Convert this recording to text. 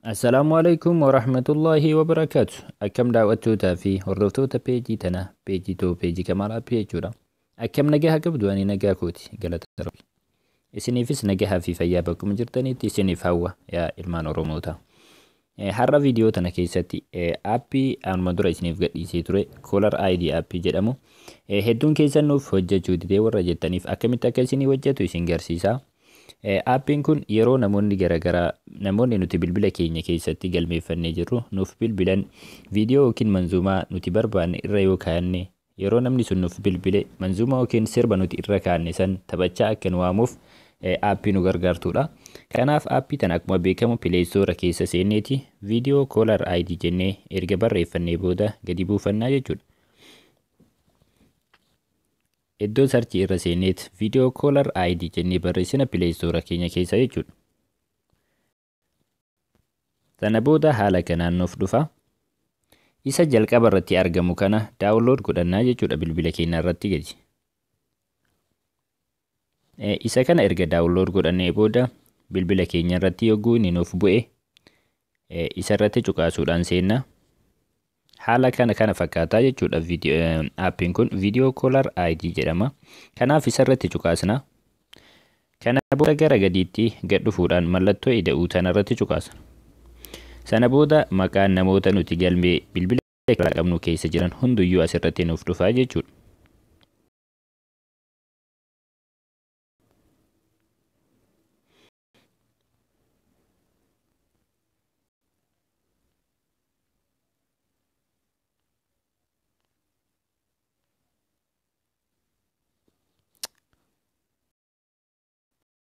Assalamualaikum warahmatullahi wabarakatuh. Akkam daawwattootaa fi hordoftoota peejii tana peejii peejii kamalaa jechuudha. Akkam nagaa qabdu ani nagaa kooti galata rabbi. Isiniifis nagaa fi fayyaa bakkuma jirtanitti isiniif hawwa yaa ilmaan Oromoota. Har'a viidiyoo tana keessatti aappii anuma dura isiniif gadhiisee ture Caller ID aappii jedhamu hedduun keessan nuuf hojjechuu didee warra jettaniif akkamitti akka isinii hojjetu isin garsiisa. Aappiin kun yeroo namoonni nuti bilbila keenya keessatti galmeeffannee jirru nuuf bilbilan viidiyoo yookiin manzuumaa nuti barbaanne irra yoo kaa'anne yeroo namni sun nuuf bilbile manzuumaa yookiin sirba nuti irra kaa'anne san taphachaa akka nu waamuuf aappii nu gargaartudha. Kanaaf aappii tana akkuma beekamu Play Store keessa seenneeti viidiyoo Caller ID jennee erga barreeffannee booda gadi buufannaa jechuudha. Iddoo sarchii irra seenneet viidiyoo Caller ID jennee barreessina Play Store keenya keessa jechuudha. Sana booda haala kanaan nuuf dhufa. Isa jalqaba irratti argamu kana daawunlood godhannaa jechuudha bilbila keenya irratti gadi. Isa kana erga daawunlood godhannee booda bilbila keenya irratti yogguu inni nuuf bu'e isa irratti cuqaasuudhaan seenna. Haala kana fakkaataa jechuudha aappiin kun viidiyoo Caller ID jedhama. Kanaaf isa irratti cuqaasna. Kana booda gara gadiitti gad dhufuudhaan mallattoo ida'uu tana irratti cuqaasna. Sana booda maqaan namoota nuti galmee bilbila qabnu keessa jiran hunduyyuu asirratti nuuf dhufaa jechuudha.